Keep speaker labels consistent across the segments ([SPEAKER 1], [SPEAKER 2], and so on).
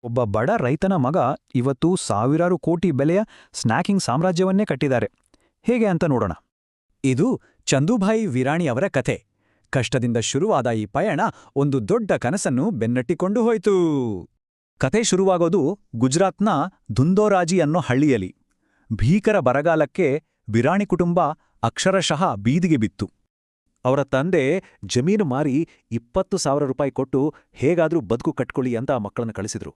[SPEAKER 1] ಒಬ್ಬ ಬಡ ರೈತನ ಮಗ ಇವತ್ತು ಸಾವಿರಾರು ಕೋಟಿ ಬೆಲೆಯ ಸ್ನ್ಯಾಕಿಂಗ್ ಸಾಮ್ರಾಜ್ಯವನ್ನೇ ಕಟ್ಟಿದ್ದಾರೆ. ಹೇಗೆ ಅಂತ ನೋಡೋಣ.
[SPEAKER 2] ಇದು ಚಂದೂಭಾಯಿ ವಿರಾಣಿ ಅವರ ಕಥೆ. ಕಷ್ಟದಿಂದ ಶುರುವಾದ ಈ ಪಯಣ ಒಂದು ದೊಡ್ಡ ಕನಸನ್ನು ಬೆನ್ನಟ್ಟಿಕೊಂಡು ಹೋಯಿತು. ಕತೆ ಶುರುವಾಗೋದು ಗುಜರಾತ್ನ ದುಂದೋರಾಜಿ ಅನ್ನೋ ಹಳ್ಳಿಯಲ್ಲಿ. ಭೀಕರ ಬರಗಾಲಕ್ಕೆ ವಿರಾಣಿ ಕುಟುಂಬ ಅಕ್ಷರಶಃ ಬೀದಿಗೆ ಬಿತ್ತು. ಅವರ ತಂದೆ ಜಮೀನು ಮಾರಿ 20,000 ರೂಪಾಯಿ ಕೊಟ್ಟು ಹೇಗಾದ್ರೂ ಬದುಕು ಕಟ್ಕೊಳ್ಳಿ ಅಂತ ಮಕ್ಕಳನ್ನು ಕಳಿಸಿದ್ರು.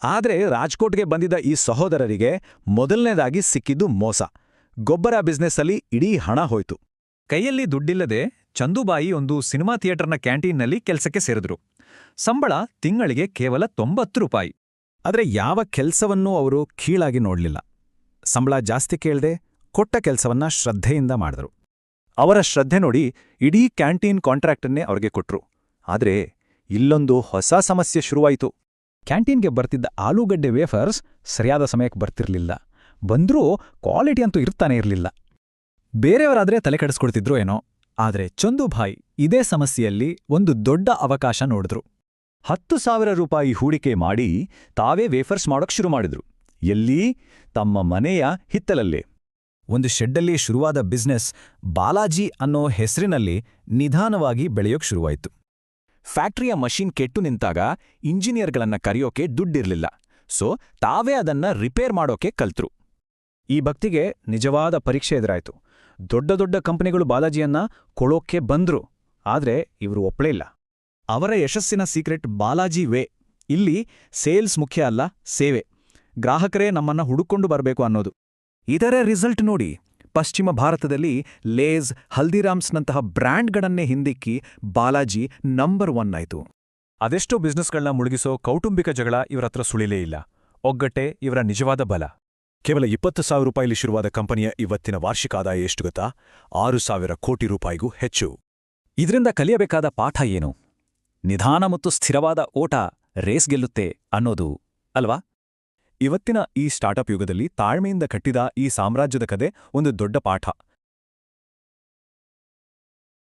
[SPEAKER 2] ಆದ್ರೆ ರಾಜ್ಕೋಟ್ಗೆ ಬಂದಿದ್ದ ಈ ಸಹೋದರರಿಗೆ ಮೊದಲನೇದಾಗಿ ಸಿಕ್ಕಿದ್ದು ಮೋಸ. ಗೊಬ್ಬರ ಬಿಸ್ನೆಸ್ಸಲ್ಲಿ ಇಡೀ ಹಣ ಹೋಯ್ತು. ಕೈಯಲ್ಲಿ ದುಡ್ಡಿಲ್ಲದೆ ಚಂದೂಬಾಯಿ ಒಂದು ಸಿನಿಮಾ ಥಿಯೇಟರ್ನ ಕ್ಯಾಂಟೀನ್ನಲ್ಲಿ ಕೆಲ್ಸಕ್ಕೆ ಸೇರಿದ್ರು. ಸಂಬಳ ತಿಂಗಳಿಗೆ ಕೇವಲ 90 ರೂಪಾಯಿ. ಆದ್ರೆ ಯಾವ ಕೆಲ್ಸವನ್ನೂ ಅವರು ಕೀಳಾಗಿ ನೋಡ್ಲಿಲ್ಲ. ಸಂಬಳ ಜಾಸ್ತಿ ಕೇಳ್ದೆ ಕೊಟ್ಟ ಕೆಲ್ಸವನ್ನ ಶ್ರದ್ಧೆಯಿಂದ ಮಾಡಿದ್ರು. ಅವರ ಶ್ರದ್ಧೆ ನೋಡಿ ಇಡೀ ಕ್ಯಾಂಟೀನ್ ಕಾಂಟ್ರಾಕ್ಟನ್ನೇ ಅವ್ರಿಗೆ ಕೊಟ್ರು. ಆದ್ರೆ ಇಲ್ಲೊಂದು ಹೊಸ ಸಮಸ್ಯೆ ಶುರುವಾಯಿತು. ಕ್ಯಾಂಟೀನ್ಗೆ ಬರ್ತಿದ್ದ ಆಲೂಗಡ್ಡೆ ವೇಫರ್ಸ್ ಸರಿಯಾದ ಸಮಯಕ್ಕೆ ಬರ್ತಿರ್ಲಿಲ್ಲ. ಬಂದ್ರೂ ಕ್ವಾಲಿಟಿ ಅಂತೂ ಇರ್ತಾನೆ ಇರಲಿಲ್ಲ. ಬೇರೆಯವರಾದ್ರೆ ತಲೆ ಕೆಡಿಸ್ಕೊಡ್ತಿದ್ರು ಏನೋ. ಆದ್ರೆ ಚಂದೂಭಾಯಿ ಇದೇ ಸಮಸ್ಯೆಯಲ್ಲಿ ಒಂದು ದೊಡ್ಡ ಅವಕಾಶ ನೋಡಿದ್ರು. 10,000 ರೂಪಾಯಿ ಹೂಡಿಕೆ ಮಾಡಿ ತಾವೇ ವೇಫರ್ಸ್ ಮಾಡೋಕ್ ಶುರು ಮಾಡಿದ್ರು. ಎಲ್ಲಿ? ತಮ್ಮ ಮನೆಯ ಹಿತ್ತಲಲ್ಲೇ. ಒಂದು ಶೆಡ್ಡಲ್ಲಿ ಶುರುವಾದ ಬಿಸ್ನೆಸ್ ಬಾಲಾಜಿ ಅನ್ನೋ ಹೆಸರಿನಲ್ಲಿ ನಿಧಾನವಾಗಿ ಬೆಳೆಯೋಕ್ ಶುರುವಾಯಿತು. ಫ್ಯಾಕ್ಟ್ರಿಯ ಮಷೀನ್ ಕೆಟ್ಟು ನಿಂತಾಗ ಇಂಜಿನಿಯರ್ಗಳನ್ನ ಕರೆಯೋಕೆ ದುಡ್ಡಿರ್ಲಿಲ್ಲ. ಸೊ ತಾವೇ ಅದನ್ನ ರಿಪೇರ್ ಮಾಡೋಕೆ ಕಲ್ತ್ರು. ಈ ಭಕ್ತಿಗೆ ನಿಜವಾದ ಪರೀಕ್ಷೆ ಎದುರಾಯ್ತು. ದೊಡ್ಡ ದೊಡ್ಡ ಕಂಪನಿಗಳು ಬಾಲಾಜಿಯನ್ನ ಕೊಳ್ಳೋಕೆ ಬಂದ್ರು. ಆದ್ರೆ ಇವರು ಒಪ್ಪಲೇ ಇಲ್ಲ. ಅವರ ಯಶಸ್ಸಿನ ಸೀಕ್ರೆಟ್ ಬಾಲಾಜಿ ವೇ. ಇಲ್ಲಿ ಸೇಲ್ಸ್ ಮುಖ್ಯ ಅಲ್ಲ, ಸೇವೆ. ಗ್ರಾಹಕರೇ ನಮ್ಮನ್ನ ಹುಡುಕೊಂಡು ಬರಬೇಕು ಅನ್ನೋದು. ಇದರ ರಿಸಲ್ಟ್ ನೋಡಿ. ಪಶ್ಚಿಮ ಭಾರತದಲ್ಲಿ ಲೇಸ್, ಹಲ್ದಿರಾಮ್ಸ್ನಂತಹ ಬ್ರ್ಯಾಂಡ್ಗಳನ್ನೇ ಹಿಂದಿಕ್ಕಿ ಬಾಲಾಜಿ ನಂಬರ್ 1 ಆಯ್ತು. ಅದೆಷ್ಟೋ ಬಿಸ್ನೆಸ್ಗಳನ್ನ ಮುಳುಗಿಸೋ ಕೌಟುಂಬಿಕ ಜಗಳ ಇವರತ್ರ ಸುಳಿಲೇ ಇಲ್ಲ. ಒಗ್ಗಟ್ಟೆ ಇವರ ನಿಜವಾದ ಬಲ. ಕೇವಲ 20,000 ರೂಪಾಯಿಲಿ ಶುರುವಾದ ಕಂಪನಿಯ ಇವತ್ತಿನ ವಾರ್ಷಿಕ ಆದಾಯ ಎಷ್ಟು ಗೊತ್ತಾ? 6,000 ಕೋಟಿ ರೂಪಾಯಿಗೂ ಹೆಚ್ಚು. ಇದರಿಂದ ಕಲಿಯಬೇಕಾದ ಪಾಠ ಏನು? ನಿಧಾನ ಮತ್ತು ಸ್ಥಿರವಾದ ಓಟ ರೇಸ್ ಗೆಲ್ಲುತ್ತೆ ಅನ್ನೋದು ಅಲ್ವಾ? ಇವತ್ತಿನ ಈ ಸ್ಟಾರ್ಟಪ್ ಯುಗದಲ್ಲಿ ತಾಳ್ಮೆಯಿಂದ ಕಟ್ಟಿದ ಈ ಸಾಮ್ರಾಜ್ಯದ ಕತೆ ಒಂದು ದೊಡ್ಡ ಪಾಠ.